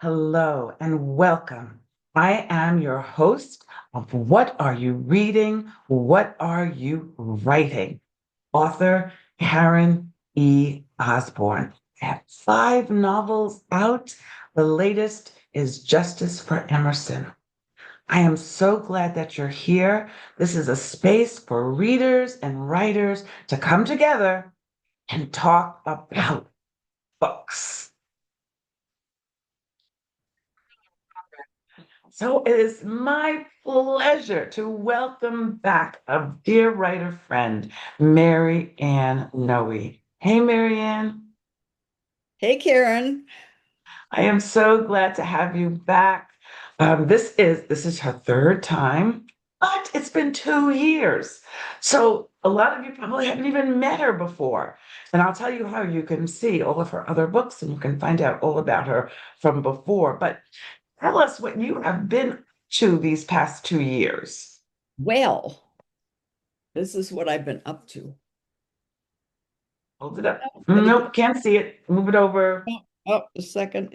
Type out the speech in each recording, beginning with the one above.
Hello and welcome. I am your host of What Are You Reading? What Are You Writing? Author Karen E. Osborne. I have five novels out. The latest is Justice for Emerson. I am so glad that you're here. This is a space for readers and writers to come together and talk about books. So it is my pleasure to welcome back a dear writer friend, Mary Ann Noe. Hey, Mary Ann. Hey, Karen. I am so glad to have you back. This is her third time, but it's been 2 years. So a lot of you probably haven't even met her before. And I'll tell you how you can see all of her other books and you can find out all about her from before. But tell us what you have been to these past 2 years. Well, this is what I've been up to. Hold it up. Let me go. Nope, can't see it. Move it over. A second.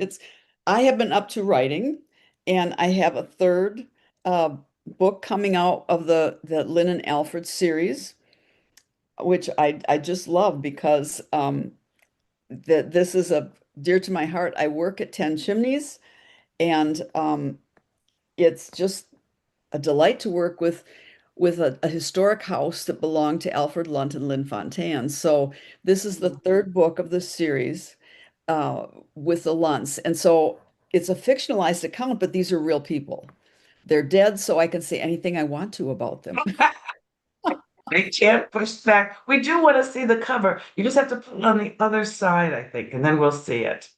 I have been up to writing, and I have a third uh, book coming out of the Lynn and Alfred series, which I just love because that this is a dear to my heart. I work at 10 Chimneys, and it's just a delight to work with a historic house that belonged to Alfred Lunt and Lynn Fontanne. So this is the third book of the series uh, with the Lunts. And so it's a fictionalized account, but these are real people. They're dead, so I can say anything I want to about them. They can't push back. We do want to see the cover. You just have to put it on the other side, I think, and then we'll see it.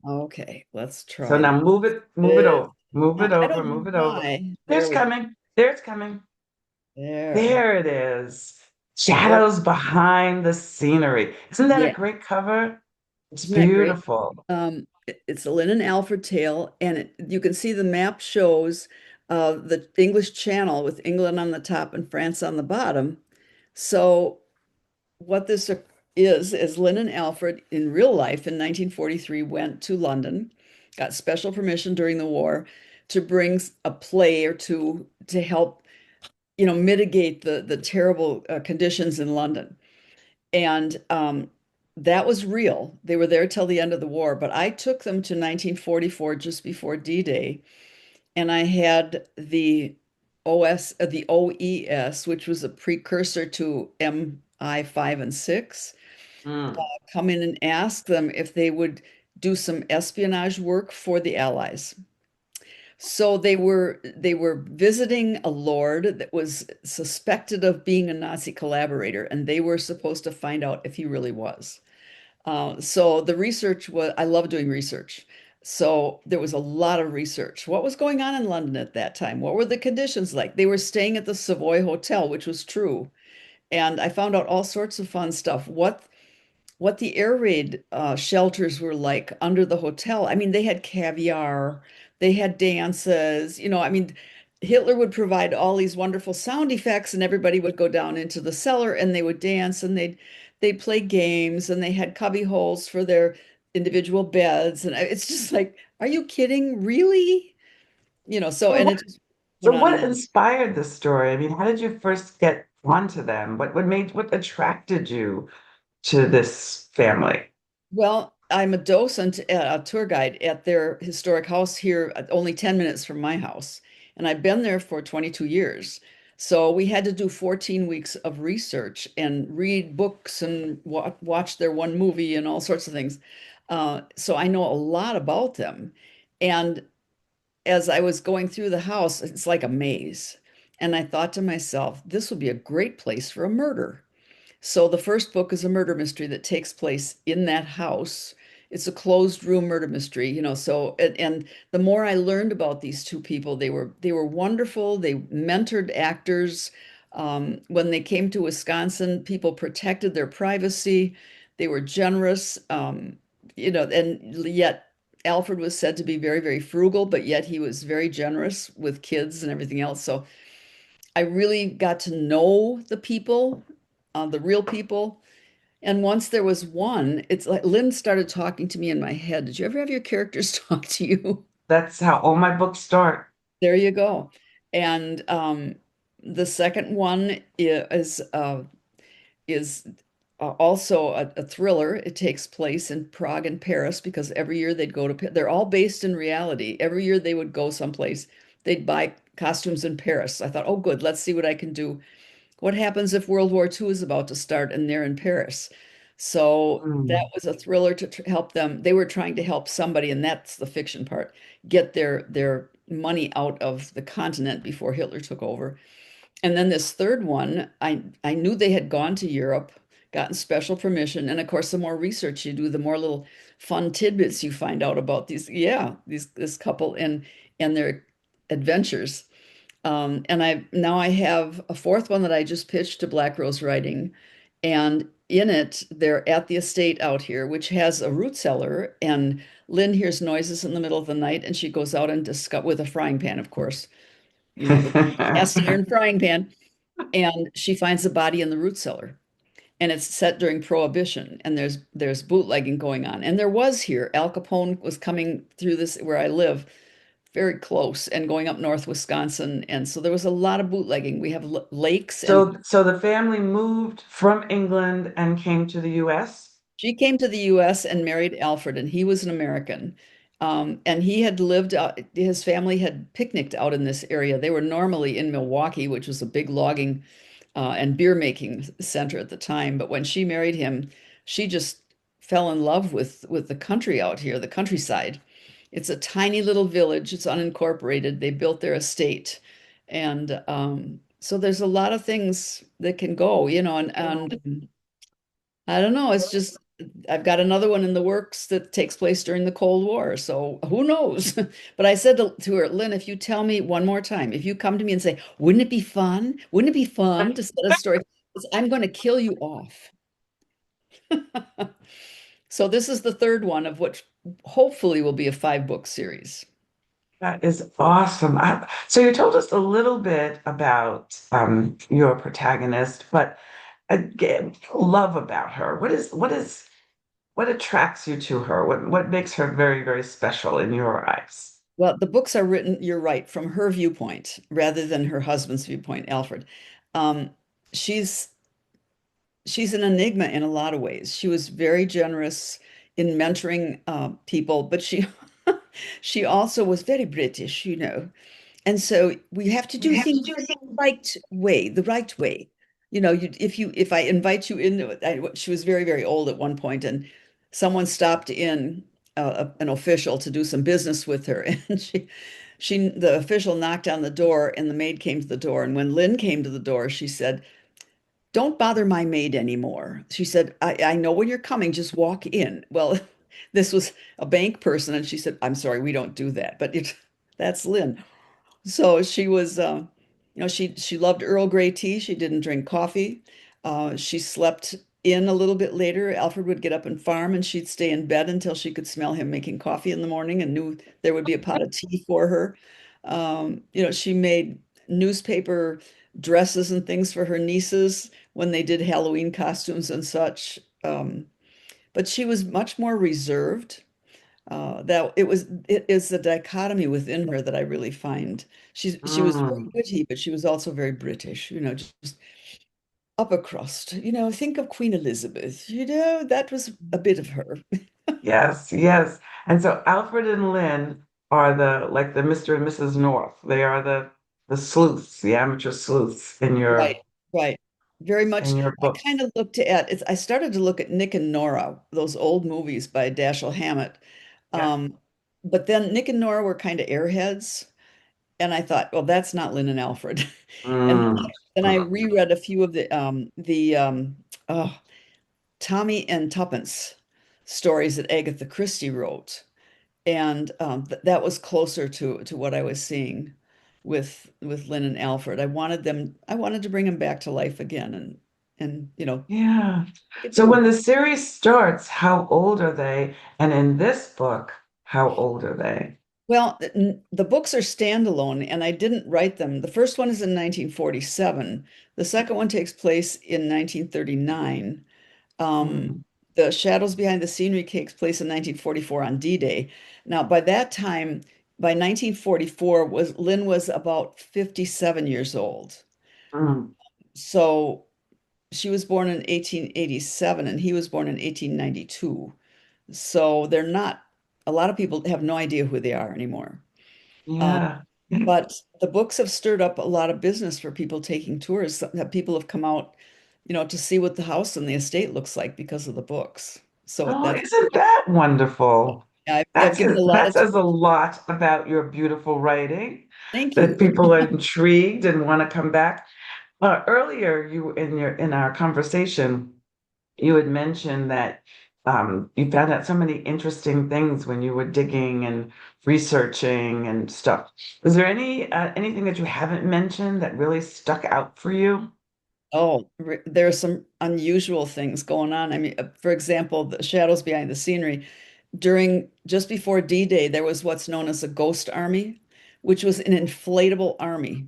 Okay, let's So try now move it this. over, move Now, it I over, don't know move it over. why. There There's we go. coming. There's coming. There. There it is. Yep. Shadows behind the scenery. Isn't that a Yeah. great cover? It's Isn't that great? beautiful. It's a Lynn and Alfred tale, and you can see the map shows the English Channel with England on the top and France on the bottom. So what this is Lynn and Alfred in real life in 1943 went to London, got special permission during the war to bring a play or two to help, mitigate the terrible conditions in London. And that was real. They were there till the end of the war, but I took them to 1944, just before D-Day, and I had the OES, which was a precursor to MI5 and 6, Mm. come in and ask them if they would do some espionage work for the Allies. So they were visiting a lord that was suspected of being a Nazi collaborator, and they were supposed to find out if he really was. So the research was, I love doing research. So there was a lot of research. What was going on in London at that time? What were the conditions like? They were staying at the Savoy Hotel, which was true. And I found out all sorts of fun stuff. What the air raid shelters were like under the hotel. I mean, they had caviar, they had dances, I mean, Hitler would provide all these wonderful sound effects, and everybody would go down into the cellar and they would dance and they'd play games, and they had cubby holes for their individual beds. And it's just like, are you kidding? Really? So So and what, it just so went on what and on. inspired this story? I mean, how did you first get onto them? What attracted you to this family? Well, I'm a docent, a tour guide at their historic house here, only 10 minutes from my house. And I've been there for 22 years. So we had to do 14 weeks of research and read books and watch their one movie and all sorts of things. So I know a lot about them. And as I was going through the house, it's like a maze. And I thought to myself, this would be a great place for a murder. So the first book is a murder mystery that takes place in that house. It's a closed room murder mystery, so and the more I learned about these two people, they were wonderful. They mentored actors. When they came to Wisconsin, people protected their privacy. They were generous. And yet Alfred was said to be very, very frugal, but yet he was very generous with kids and everything else. So I really got to know the real people. And once there was one, it's like Lynn started talking to me in my head. Did you ever have your characters talk to you? That's how all my books start. There you go. And the second one is also a thriller. It takes place in Prague and Paris because every year they'd go to, they're all based in reality. Every year they would go someplace, they'd buy costumes in Paris. I thought, oh, good, let's see what I can do. What happens if World War II is about to start and they're in Paris? So that Mm. was a thriller to help them. They were trying to help somebody, and that's the fiction part, get their money out of the continent before Hitler took over. And then this third one, I knew they had gone to Europe, gotten special permission, and of course, the more research you do, the more little fun tidbits you find out about this couple and their adventures. And I have a fourth one that I just pitched to Black Rose Writing, and in it, they're at the estate out here, which has a root cellar, and Lynn hears noises in the middle of the night, and she goes out and discover with a frying pan, of course, the cast iron frying pan, and she finds the body in the root cellar. And it's set during Prohibition, and there's bootlegging going on. And there was here. Al Capone was coming through this where I live, very close, and going up north Wisconsin. And so there was a lot of bootlegging. We have lakes, and So the family moved from England and came to the US. she came to the US and married Alfred, and he was an American. And he had lived out, his family had picnicked out in this area. They were normally in Milwaukee, which was a big logging and beer making center at the time. But when she married him, she just fell in love with the country out here, the countryside. It's a tiny little village. It's unincorporated. They built their estate, and so there's a lot of things that can go, and I don't know. It's just I've got another one in the works that takes place during the Cold War, so who knows? But I said to her, Lynn, if you tell me one more time, if you come to me and say, "Wouldn't it be fun? Wouldn't it be fun to set a story?" I'm going to kill you off. So this is the third one of which hopefully will be a 5 book series. That is awesome. So you told us a little bit about your protagonist, but again, love about her. What attracts you to her? What makes her very, very special in your eyes? Well, the books are written, you're right, from her viewpoint rather than her husband's viewpoint, Alfred. Um, she's she's an enigma in a lot of ways. She was very generous in mentoring people, but she also was very British. And so we have to We do have to things do things. the right way. If I invite you into it, she was very, very old at one point, and someone stopped in an official to do some business with her, and the official knocked on the door, and the maid came to the door, and when Lynn came to the door, she said, "Don't bother my maid anymore." She said, I know when you're coming, just walk in. Well, this was a bank person, and she said, "I'm sorry, we don't do that." But that's Lynn. So she was, she loved Earl Grey tea. She didn't drink coffee. She slept in a little bit later. Alfred would get up and farm, and she'd stay in bed until she could smell him making coffee in the morning and knew there would be a pot of tea for her. She made newspaper dresses and things for her nieces when they did Halloween costumes and such. But she was much more reserved. That it is the dichotomy within her that I really find. She was very Mm. witty, but she was also very British, just upper crust. Think of Queen Elizabeth, that was a bit of her. Yes, yes. And so Alfred and Lynn are the Mr. and Mrs. North. They are the sleuths, the amateur sleuths Right, right. Very much. in your I books. kind of looked at it. I started to look at Nick and Nora, those old movies by Dashiell Hammett. Yeah. Um, but then Nick and Nora were kind of airheads. And I thought, well, that's not Lynn and Alfred. And Mm. then I reread a few of the Tommy and Tuppence stories that Agatha Christie wrote, and that was closer to what I was seeing with Lynn and Alfred. I wanted to bring them back to life again, and Yeah. I could So do when it. the series starts, how old are they? And in this book, how old are they? Well, the books are standalone, and I didn't write them. The first one is in 1947. The second one takes place in 1939. Um, Mm. the Shadows Behind the Scenery takes place in 1944 on D-Day. Now, by that time, by 1944 was Lynn was about 57 years old. Mm, So she was born in 1887 and he was born in 1892. So they're not, a lot of people have no idea who they are anymore. Um, yeah. but the books have stirred up a lot of business for people taking tours. That people have come out, to see what the house and the estate looks like because of the books. So Oh, that's, isn't that wonderful? I've given a lot That of says a tours. lot about your beautiful writing, Thank that you. people are intrigued and want to come back. Earlier, you in our conversation, you had mentioned that you found out so many interesting things when you were digging and researching and stuff. Was there anything that you haven't mentioned that really stuck out for you? Oh, there are some unusual things going on. I mean, for example, the shadows behind the scenery. During just before D-Day, there was what's known as a ghost army, which was an inflatable army.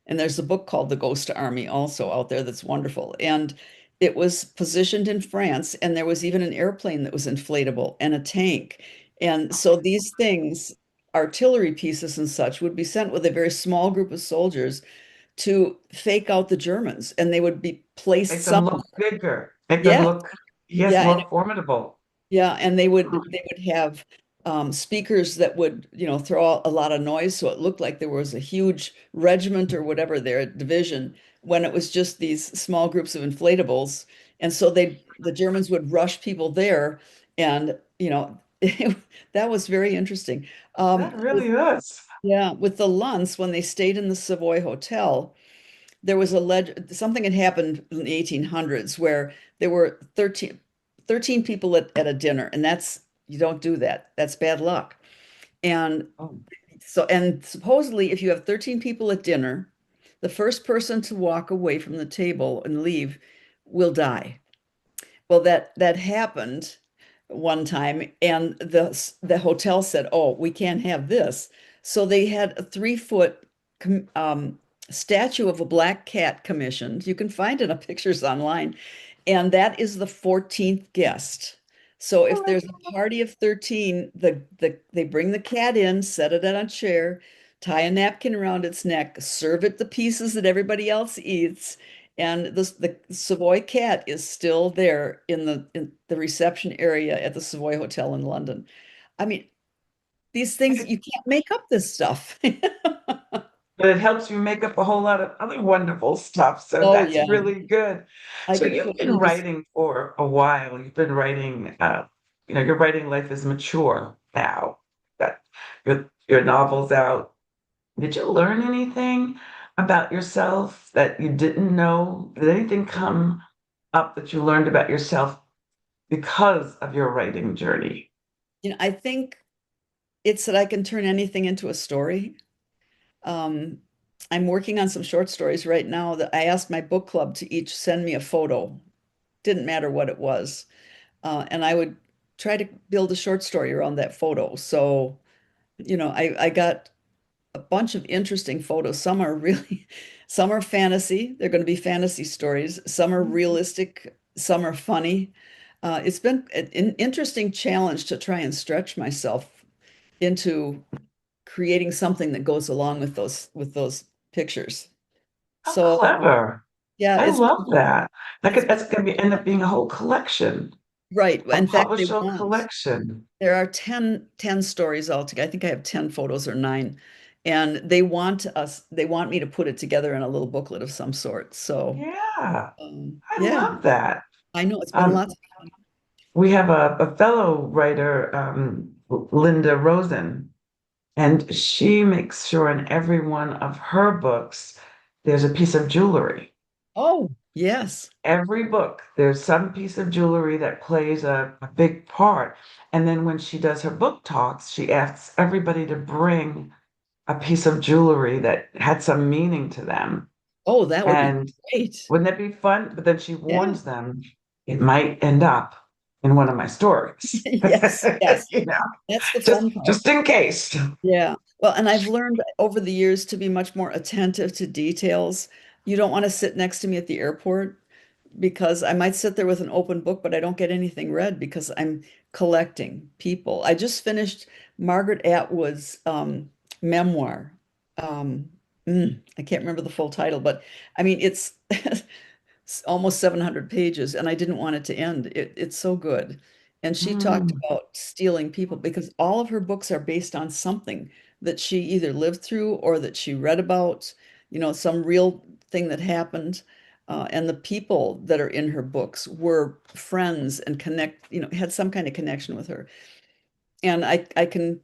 And there's a book called The Ghost Army also out there that's wonderful. And it was positioned in France, and there was even an airplane that was inflatable and a tank. And so these things, artillery pieces and such, would be sent with a very small group of soldiers to fake out the Germans, and they would be placed Make them somewhere. look bigger, make them Yeah, look, yes, yeah, and more formidable. yeah, and they would have speakers that would, throw out a lot of noise, so it looked like there was a huge regiment or whatever their division when it was just these small groups of inflatables. And so the Germans would rush people there, and that was very interesting. That really is. Yeah, with the Luntz, when they stayed in the Savoy Hotel, there was something had happened in the 1800s where there were thirteen people at a dinner, and you don't do that. That's bad luck. And Oh, and supposedly, if you have 13 people at dinner, the first person to walk away from the table and leave will die. Well, that happened one time, and the hotel said, "Oh, we can't have this." So they had a 3 foot statue of a black cat commissioned. You can find it on pictures online, and that is the 14th guest. So if there's a party of 13, they bring the cat in, set it on a chair, tie a napkin around its neck, serve it the pieces that everybody else eats, and the Savoy cat is still there in the reception area at the Savoy Hotel in London. I mean, these things you can't make up this stuff. but it helps you make up a whole lot of other wonderful stuff. So Oh that's yeah, really good. I So could you've put been movies. writing for a while. You've been writing, your writing life is mature now. That your novel's out. Did you learn anything about yourself that you didn't know? Did anything come up that you learned about yourself because of your writing journey? I think it's that I can turn anything into a story. Um, I'm working on some short stories right now that I asked my book club to each send me a photo. Didn't matter what it was. And I would try to build a short story around that photo. So, I got a bunch of interesting photos. Some are really, some are fantasy. They're going to be fantasy stories. Some are realistic. Some are funny. It's been an interesting challenge to try and stretch myself into creating something that goes along with those pictures. How So clever. yeah, I love that. it's been That's going to end up being a whole collection, right. a In fact, they published whole want collection. there are ten stories altogether. I think I have 10 photos or nine. And they want me to put it together in a little booklet of some sort. So Yeah, I yeah, love that. I know it's been Um, lots of fun. we have a fellow writer, Linda Rosen, and she makes sure in every one of her books there's a piece of jewelry. Oh, yes. Every book, there's some piece of jewelry that plays a big part. And then when she does her book talks, she asks everybody to bring a piece of jewelry that had some meaning to them. Oh, that would be And great. wouldn't that be fun? But then she Yeah. warns them it might end up in one of my stories. Yes, yes. You know, That's the fun part. just in case. Yeah. Well, and I've learned over the years to be much more attentive to details. You don't want to sit next to me at the airport because I might sit there with an open book, but I don't get anything read because I'm collecting people. I just finished Margaret Atwood's memoir. Um, I can't remember the full title, but I mean, it's almost 700 pages, and I didn't want it to end. It's so good. And she talked Mm. about stealing people because all of her books are based on something that she either lived through or that she read about, some real thing that happened. And the people that are in her books were friends and had some kind of connection with her. And I can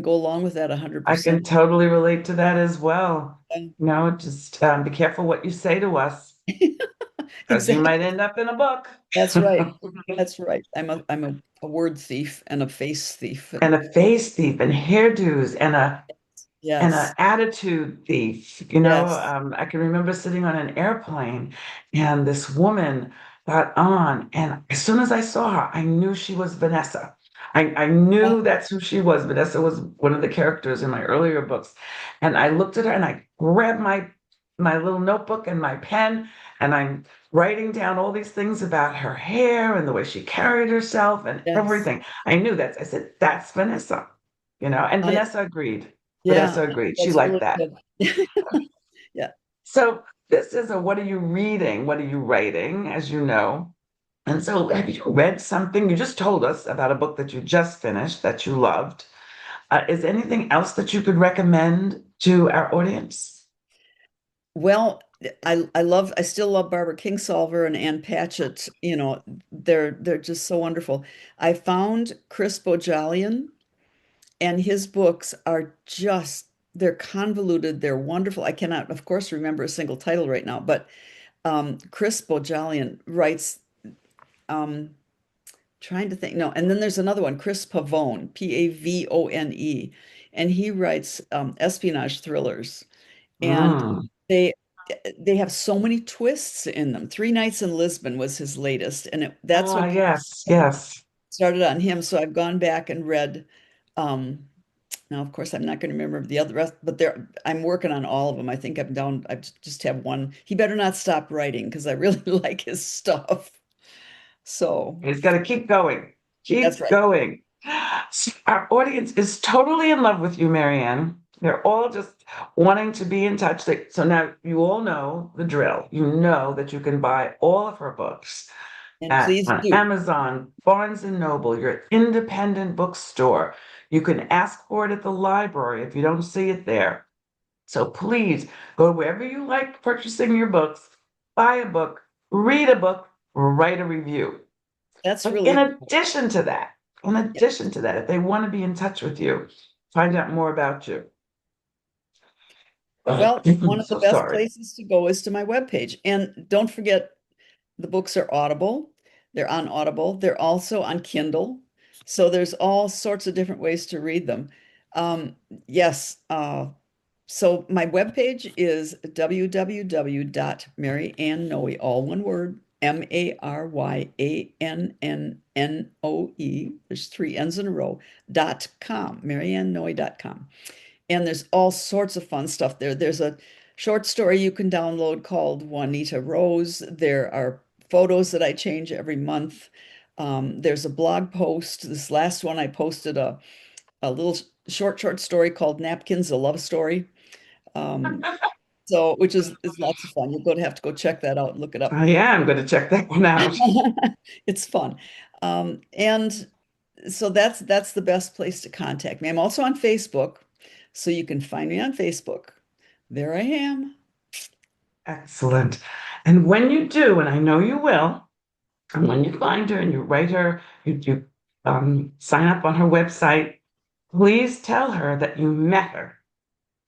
go along with that I can 100%. totally relate to that as well. Just be careful what you say to us, because you might Exactly. end up in a book. That's right. That's right. I'm a word thief and a face thief. And And a face thief and hairdos and an yes, attitude thief. yes. I can remember sitting on an airplane and this woman got on, and as soon as I saw her, I knew she was Vanessa. I Uh, knew that's who she was. Vanessa was one of the characters in my earlier books. And I looked at her and I grabbed my little notebook and my pen, and I'm writing down all these things about her hair and the way she carried herself and yes. everything. I said, that's Vanessa, and I Vanessa agreed. Yeah, Vanessa agreed. She that's liked really that. good. Yeah. So this is a what are you reading? What are you writing, as you know? And so have you read something? You just told us about a book that you just finished that you loved. Is there anything else that you could recommend to our audience? Well, I still love Barbara Kingsolver and Ann Patchett. They're just so wonderful. I found Chris Bojalian, and his books are they're convoluted, they're wonderful. I cannot, of course, remember a single title right now, but Chris Bojalian writes, um, trying to think, no, and then there's another one, Chris Pavone, Pavone, and he writes espionage thrillers, and Mm. they they have so many twists in them. Three Nights in Lisbon was his latest, and that's Ah, what kind of yes, yes. started on him. So I've gone back and read. Um, Now, of course, I'm not going to remember the other rest, but I'm working on all of them. I think I'm down. Just have one. He better not stop writing because I really like his stuff. So It's got to keep going. that's Keep right. going. Our audience is totally in love with you, Mary Ann. They're all just wanting to be in touch. So now you all know the drill. You know that you can buy all of her books And please on do. Amazon, Barnes and Noble, your independent bookstore. You can ask for it at the library if you don't see it there. So please go wherever you like purchasing your books, buy a book, read a book, write a review. That's But in really cool. addition to that, Yeah. if they want to be in touch with you, find out more about you. Well, I'm one of the so best sorry. places to go is to my webpage. And don't forget, the books are Audible. They're on Audible. They're also on Kindle. So there's all sorts of different ways to read them. Um, yes. So my webpage is www.maryannoe, all one word, MaryAnnNnoe. There's three N's in a row, .com, maryannoe.com. And there's all sorts of fun stuff there. There's a short story you can download called Juanita Rose. There are photos that I change every month. There's a blog post. This last one I posted a little short story called Napkins, a Love Story. Um, so which is lots of fun. You're going to have to go check that out and look it up. Oh, yeah, I'm going to check that one out. It's fun. And so that's the best place to contact me. I'm also on Facebook, so you can find me on Facebook. There I am. Excellent. And when you do, and I know you will, and when you find her and you write her, you sign up on her website, please tell her that you met her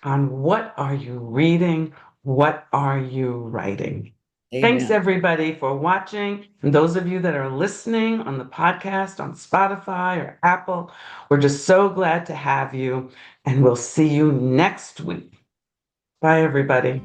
on what are you reading? What are you writing? Thanks, Amen. everybody, for watching. And those of you that are listening on the podcast on Spotify or Apple, we're just so glad to have you. And we'll see you next week. Bye, everybody.